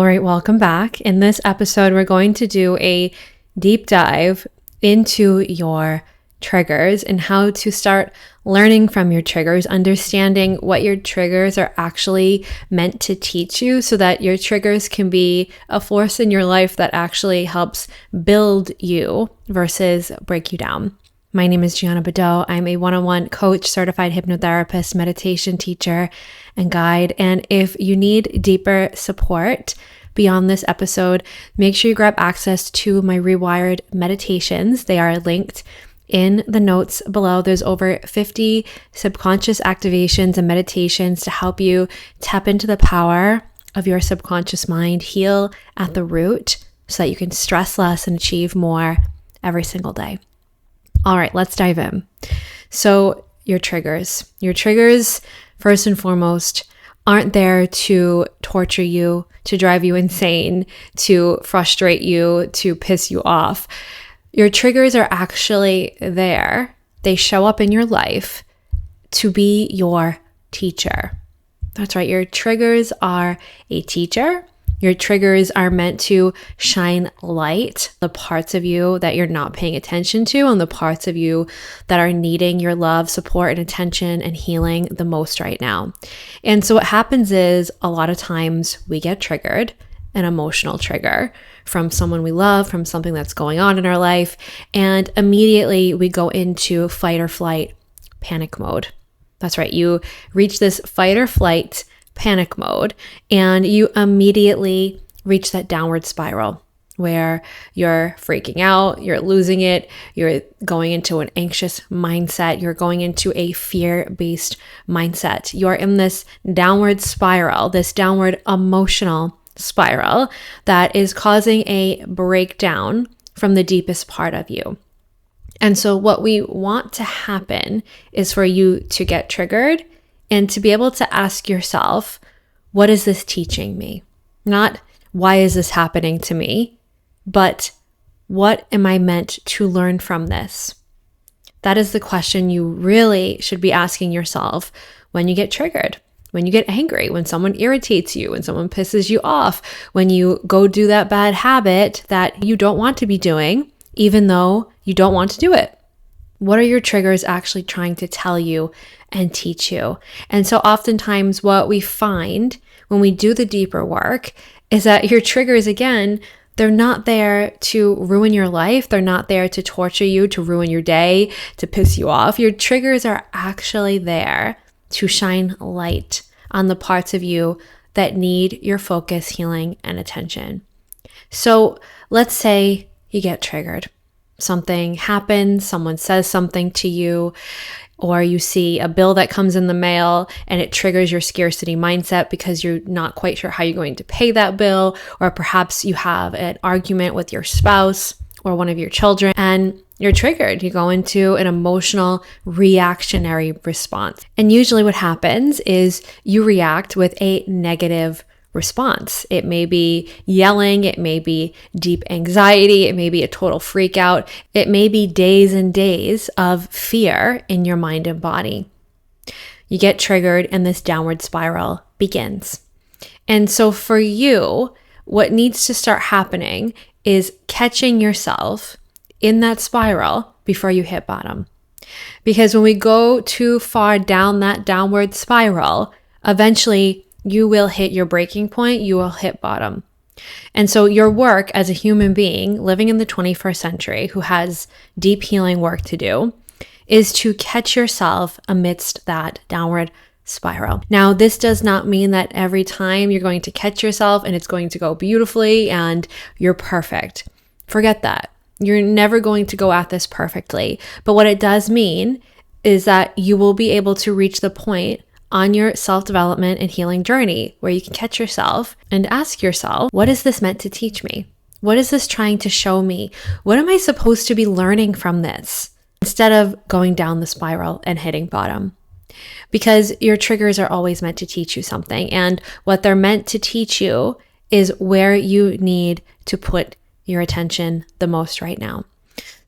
All right, welcome back. In this episode, we're going to do a deep dive into your triggers and how to start learning from your triggers, understanding what your triggers are actually meant to teach you so that your triggers can be a force in your life that actually helps build you versus break you down. My name is Gianna Badot. I'm a one-on-one coach, certified hypnotherapist, meditation teacher, and guide. And if you need deeper support beyond this episode, make sure you grab access to my Rewired meditations. They are linked in the notes below. There's over 50 subconscious activations and meditations to help you tap into the power of your subconscious mind, heal at the root so that you can stress less and achieve more every single day. All right, let's dive in. So your triggers, first and foremost, aren't there to torture you, to drive you insane, to frustrate you, to piss you off. Your triggers are actually there. They show up in your life to be your teacher. That's right. Your triggers are a teacher. Your triggers are meant to shine light the parts of you that you're not paying attention to and the parts of you that are needing your love, support, and attention and healing the most right now. And so what happens is a lot of times we get triggered, an emotional trigger from someone we love, from something that's going on in our life, and immediately we go into fight or flight panic mode. That's right. You reach this fight or flight panic mode, and you immediately reach that downward spiral where you're freaking out, you're losing it, you're going into an anxious mindset, you're going into a fear-based mindset. You're in this downward spiral, this downward emotional spiral that is causing a breakdown from the deepest part of you. And so what we want to happen is for you to get triggered and to be able to ask yourself, what is this teaching me? Not why is this happening to me, but what am I meant to learn from this? That is the question you really should be asking yourself when you get triggered, when you get angry, when someone irritates you, when someone pisses you off, when you go do that bad habit that you don't want to be doing, even though you don't want to do it. What are your triggers actually trying to tell you and teach you? And so oftentimes what we find when we do the deeper work is that your triggers, again, they're not there to ruin your life. They're not there to torture you, to ruin your day, to piss you off. Your triggers are actually there to shine light on the parts of you that need your focus, healing, and attention. So let's say you get triggered. Something happens, someone says something to you, or you see a bill that comes in the mail and it triggers your scarcity mindset because you're not quite sure how you're going to pay that bill, or perhaps you have an argument with your spouse or one of your children and you're triggered. You go into an emotional reactionary response. And usually what happens is you react with a negative response. It may be yelling, it may be deep anxiety, it may be a total freak out, it may be days and days of fear in your mind and body. You get triggered and this downward spiral begins. And so for you, what needs to start happening is catching yourself in that spiral before you hit bottom. Because when we go too far down that downward spiral, eventually you will hit your breaking point, you will hit bottom. And so your work as a human being living in the 21st century who has deep healing work to do is to catch yourself amidst that downward spiral. Now, this does not mean that every time you're going to catch yourself and it's going to go beautifully and you're perfect. Forget that. You're never going to go at this perfectly. But what it does mean is that you will be able to reach the point on your self-development and healing journey where you can catch yourself and ask yourself, what is this meant to teach me? What is this trying to show me? What am I supposed to be learning from this? Instead of going down the spiral and hitting bottom. Because your triggers are always meant to teach you something. And what they're meant to teach you is where you need to put your attention the most right now.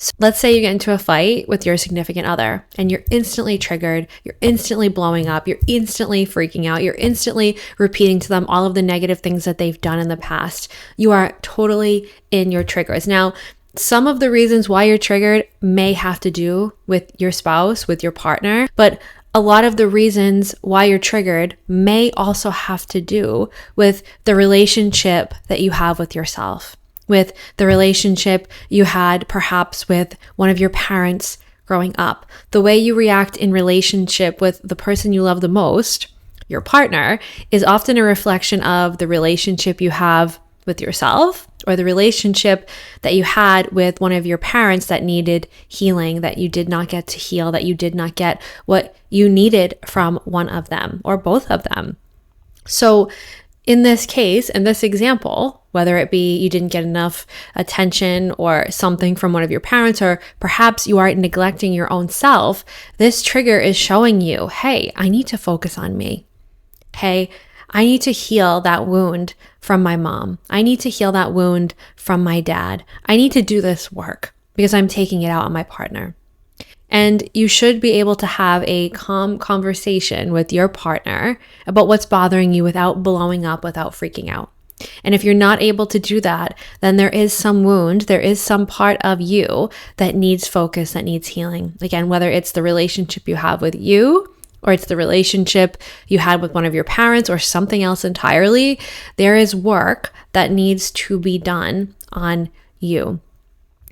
So let's say you get into a fight with your significant other and you're instantly triggered, you're instantly blowing up, you're instantly freaking out, you're instantly repeating to them all of the negative things that they've done in the past. You are totally in your triggers. Now, some of the reasons why you're triggered may have to do with your spouse, with your partner, but a lot of the reasons why you're triggered may also have to do with the relationship that you have with yourself, with the relationship you had perhaps with one of your parents growing up. The way you react in relationship with the person you love the most, your partner, is often a reflection of the relationship you have with yourself or the relationship that you had with one of your parents that needed healing, that you did not get to heal, that you did not get what you needed from one of them or both of them. So in this case, in this example, whether it be you didn't get enough attention or something from one of your parents, or perhaps you are neglecting your own self, this trigger is showing you, hey, I need to focus on me. Hey, I need to heal that wound from my mom. I need to heal that wound from my dad. I need to do this work because I'm taking it out on my partner. And you should be able to have a calm conversation with your partner about what's bothering you without blowing up, without freaking out. And if you're not able to do that, then there is some wound, there is some part of you that needs focus, that needs healing. Again, whether it's the relationship you have with you, or it's the relationship you had with one of your parents, or something else entirely, there is work that needs to be done on you.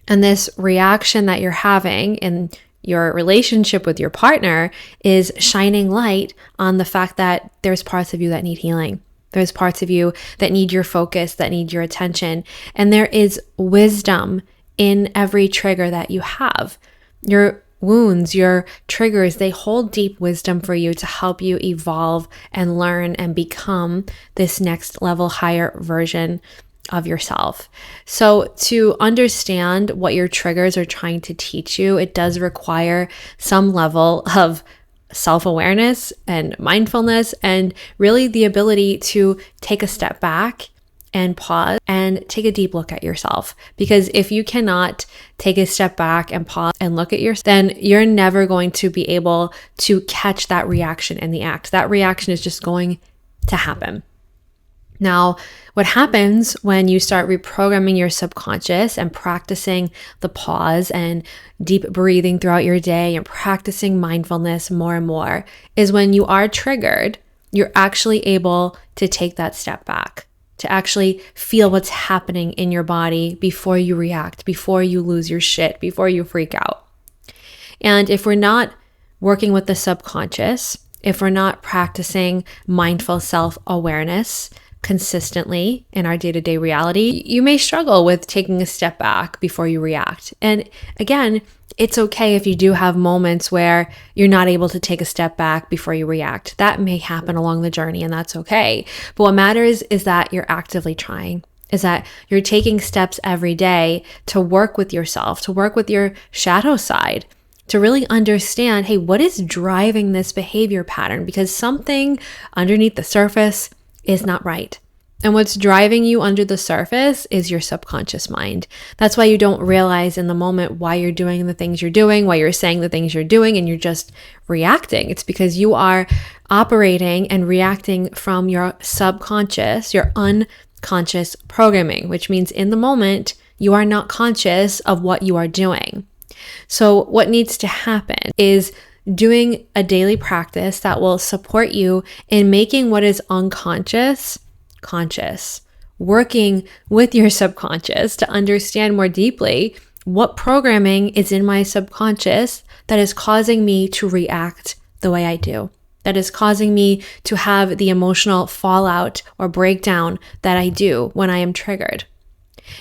And this reaction that you're having in your relationship with your partner is shining light on the fact that there's parts of you that need healing. There's parts of you that need your focus, that need your attention. And there is wisdom in every trigger that you have. Your wounds, your triggers, they hold deep wisdom for you to help you evolve and learn and become this next level, higher version of yourself. So to understand what your triggers are trying to teach you, it does require some level of self-awareness and mindfulness, and really the ability to take a step back and pause and take a deep look at yourself. Because if you cannot take a step back and pause and look at yourself, then you're never going to be able to catch that reaction in the act. That reaction is just going to happen. Now, what happens when you start reprogramming your subconscious and practicing the pause and deep breathing throughout your day and practicing mindfulness more and more is when you are triggered, you're actually able to take that step back, to actually feel what's happening in your body before you react, before you lose your shit, before you freak out. And if we're not working with the subconscious, if we're not practicing mindful self-awareness consistently in our day-to-day reality, you may struggle with taking a step back before you react. And again, it's okay if you do have moments where you're not able to take a step back before you react. That may happen along the journey, and that's okay. But what matters is that you're actively trying, is that you're taking steps every day to work with yourself, to work with your shadow side, to really understand, hey, what is driving this behavior pattern? Because something underneath the surface is not right. And what's driving you under the surface is your subconscious mind. That's why you don't realize in the moment why you're doing the things you're doing, why you're saying the things you're doing, and you're just reacting. It's because you are operating and reacting from your subconscious, your unconscious programming, which means in the moment, you are not conscious of what you are doing. So what needs to happen is doing a daily practice that will support you in making what is unconscious conscious, working with your subconscious to understand more deeply what programming is in my subconscious that is causing me to react the way I do, that is causing me to have the emotional fallout or breakdown that I do when I am triggered.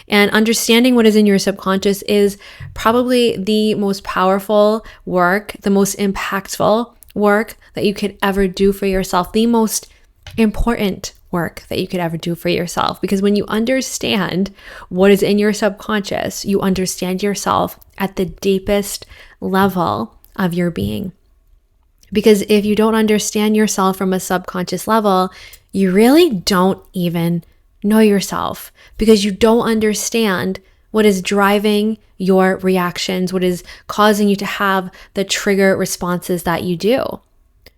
And understanding what is in your subconscious is probably the most powerful work, the most impactful work that you could ever do for yourself, the most important work that you could ever do for yourself. Because when you understand what is in your subconscious, you understand yourself at the deepest level of your being. Because if you don't understand yourself from a subconscious level, you really don't even know yourself, because you don't understand what is driving your reactions, what is causing you to have the trigger responses that you do.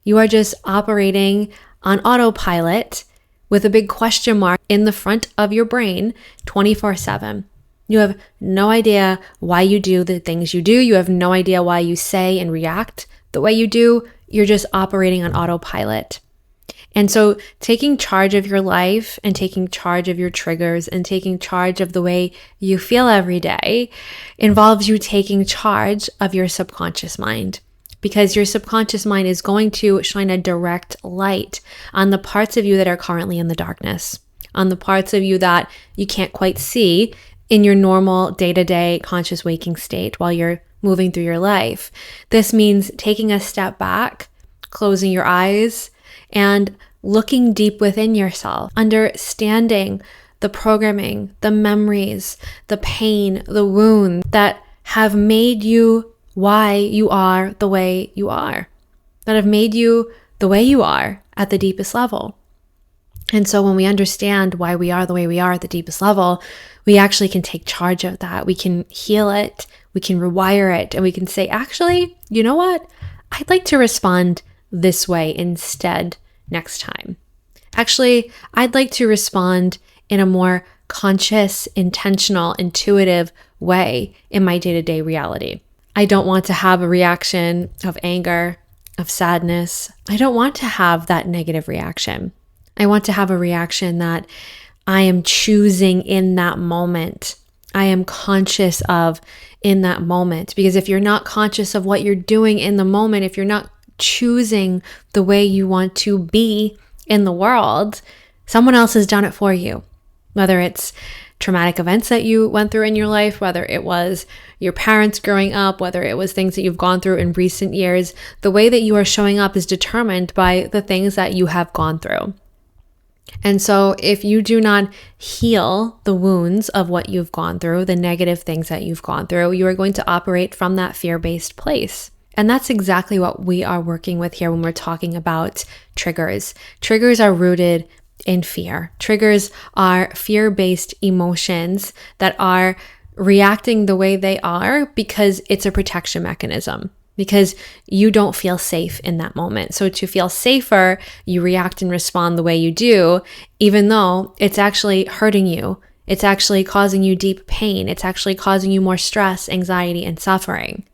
You are just operating on autopilot with a big question mark in the front of your brain 24/7. You have no idea why you do the things you do. You have no idea why you say and react the way you do. You're just operating on autopilot. And so taking charge of your life and taking charge of your triggers and taking charge of the way you feel every day involves you taking charge of your subconscious mind, because your subconscious mind is going to shine a direct light on the parts of you that are currently in the darkness, on the parts of you that you can't quite see in your normal day-to-day conscious waking state while you're moving through your life. This means taking a step back, closing your eyes, and looking deep within yourself, understanding the programming, the memories, the pain, the wounds that have made you why you are the way you are, that have made you the way you are at the deepest level. And so when we understand why we are the way we are at the deepest level, we actually can take charge of that. We can heal it, we can rewire it, and we can say, actually, you know what? I'd like to respond this way instead next time. Actually, I'd like to respond in a more conscious, intentional, intuitive way in my day-to-day reality. I don't want to have a reaction of anger, of sadness. I don't want to have that negative reaction. I want to have a reaction that I am choosing in that moment. I am conscious of in that moment. Because if you're not conscious of what you're doing in the moment, if you're not choosing the way you want to be in the world, someone else has done it for you. Whether it's traumatic events that you went through in your life, whether it was your parents growing up, whether it was things that you've gone through in recent years, the way that you are showing up is determined by the things that you have gone through. And so if you do not heal the wounds of what you've gone through, the negative things that you've gone through, you are going to operate from that fear-based place. And that's exactly what we are working with here when we're talking about triggers. Triggers are rooted in fear. Triggers are fear-based emotions that are reacting the way they are because it's a protection mechanism, because you don't feel safe in that moment. So to feel safer, you react and respond the way you do, even though it's actually hurting you. It's actually causing you deep pain. It's actually causing you more stress, anxiety, and suffering.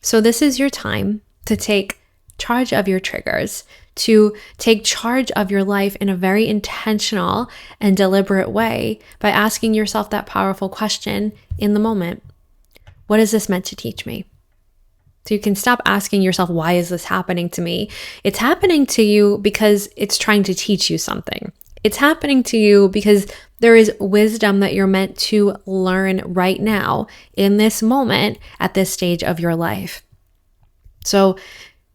So this is your time to take charge of your triggers, to take charge of your life in a very intentional and deliberate way by asking yourself that powerful question in the moment. What is this meant to teach me? So you can stop asking yourself, why is this happening to me? It's happening to you because it's trying to teach you something. It's happening to you because there is wisdom that you're meant to learn right now in this moment at this stage of your life. So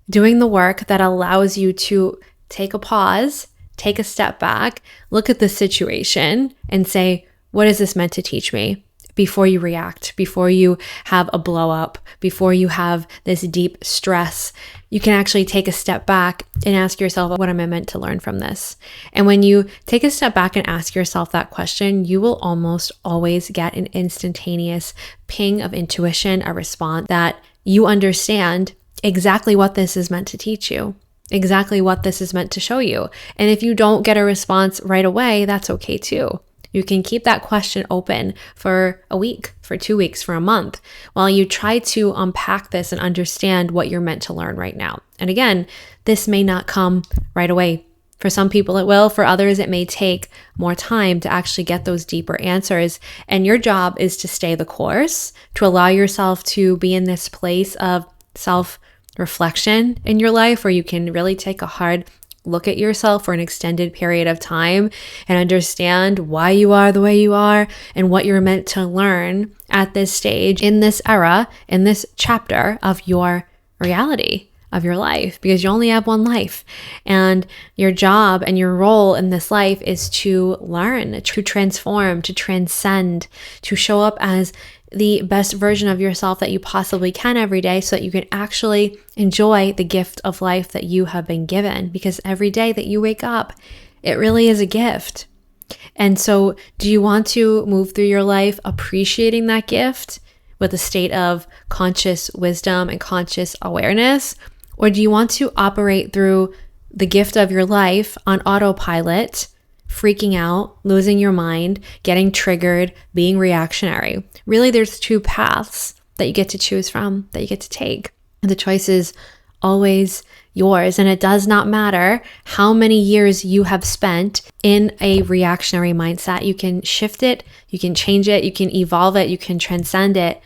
doing the work that allows you to take a pause, take a step back, look at the situation and say, what is this meant to teach me? Before you react, before you have a blow up, before you have this deep stress, you can actually take a step back and ask yourself, what am I meant to learn from this? And when you take a step back and ask yourself that question, you will almost always get an instantaneous ping of intuition, a response that you understand exactly what this is meant to teach you, exactly what this is meant to show you. And if you don't get a response right away, that's okay too. You can keep that question open for a week, for 2 weeks, for a month, while you try to unpack this and understand what you're meant to learn right now. And again, this may not come right away. For some people it will, for others it may take more time to actually get those deeper answers. And your job is to stay the course, to allow yourself to be in this place of self-reflection in your life where you can really take a hard look at yourself for an extended period of time and understand why you are the way you are and what you're meant to learn at this stage, in this era, in this chapter of your reality, of your life, because you only have one life. And your job and your role in this life is to learn, to transform, to transcend, to show up as the best version of yourself that you possibly can every day so that you can actually enjoy the gift of life that you have been given. Because every day that you wake up, it really is a gift. And so do you want to move through your life appreciating that gift with a state of conscious wisdom and conscious awareness? Or do you want to operate through the gift of your life on autopilot, freaking out, losing your mind, getting triggered, being reactionary? Really, there's two paths that you get to choose from, that you get to take. And the choice is always yours. And it does not matter how many years you have spent in a reactionary mindset. You can shift it, you can change it, you can evolve it, you can transcend it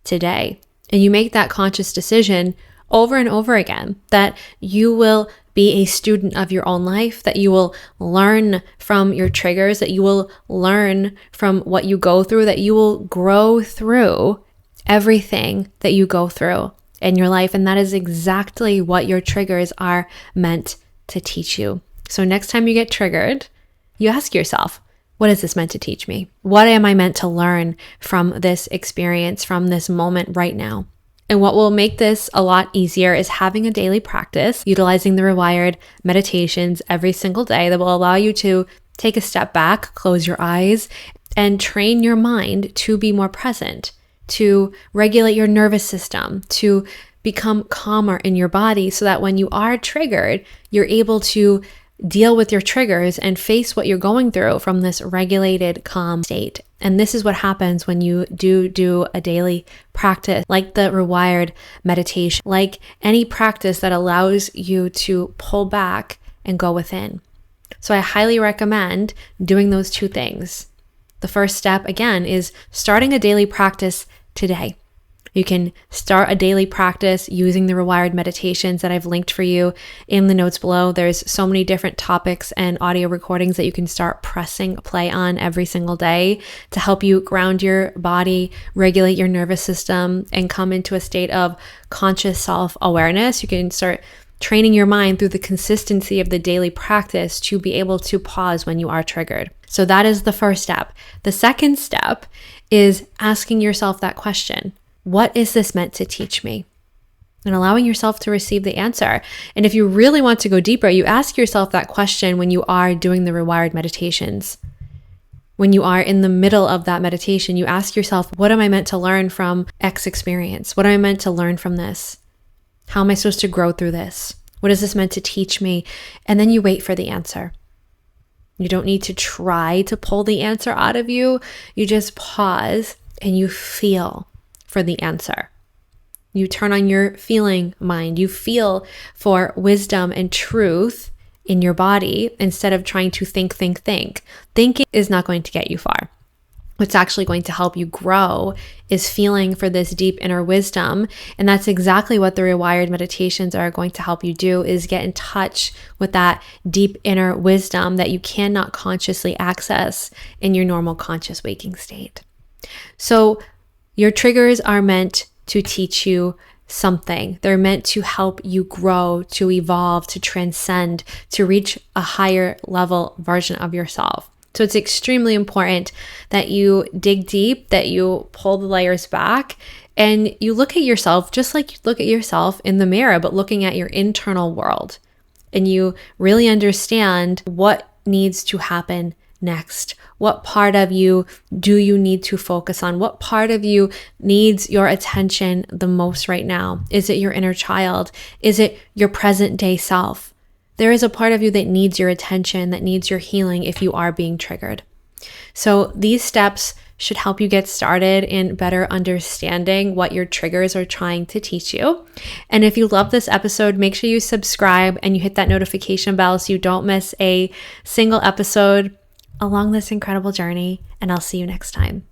today. And you make that conscious decision over and over again, that you will be a student of your own life, that you will learn from your triggers, that you will learn from what you go through, that you will grow through everything that you go through in your life. And that is exactly what your triggers are meant to teach you. So next time you get triggered, you ask yourself, what is this meant to teach me? What am I meant to learn from this experience, from this moment right now? And what will make this a lot easier is having a daily practice, utilizing the Rewired meditations every single day that will allow you to take a step back, close your eyes, and train your mind to be more present, to regulate your nervous system, to become calmer in your body so that when you are triggered, you're able to deal with your triggers and face what you're going through from this regulated, calm state. And this is what happens when you do a daily practice, like the Rewired meditation, like any practice that allows you to pull back and go within. So I highly recommend doing those two things. The first step, again, is starting a daily practice today. You can start a daily practice using the Rewired meditations that I've linked for you in the notes below. There's so many different topics and audio recordings that you can start pressing play on every single day to help you ground your body, regulate your nervous system, and come into a state of conscious self-awareness. You can start training your mind through the consistency of the daily practice to be able to pause when you are triggered. So that is the first step. The second step is asking yourself that question. What is this meant to teach me? And allowing yourself to receive the answer. And if you really want to go deeper, you ask yourself that question when you are doing the Rewired meditations. When you are in the middle of that meditation, you ask yourself, what am I meant to learn from X experience? What am I meant to learn from this? How am I supposed to grow through this? What is this meant to teach me? And then you wait for the answer. You don't need to try to pull the answer out of you. You just pause and you feel for the answer. You turn on your feeling mind. You feel for wisdom and truth in your body instead of trying to think. Thinking is not going to get you far. What's actually going to help you grow is feeling for this deep inner wisdom. And that's exactly what the Rewired meditations are going to help you do, is get in touch with that deep inner wisdom that you cannot consciously access in your normal conscious waking state. So your triggers are meant to teach you something. They're meant to help you grow, to evolve, to transcend, to reach a higher level version of yourself. So it's extremely important that you dig deep, that you pull the layers back, and you look at yourself just like you look at yourself in the mirror, but looking at your internal world. And you really understand what needs to happen next. What part of you do you need to focus on? What part of you needs your attention the most right now? Is it your inner child? Is it your present day self? There is a part of you that needs your attention, that needs your healing if you are being triggered. So these steps should help you get started in better understanding what your triggers are trying to teach you. And if you love this episode, make sure you subscribe and you hit that notification bell so you don't miss a single episode along this incredible journey. And I'll see you next time.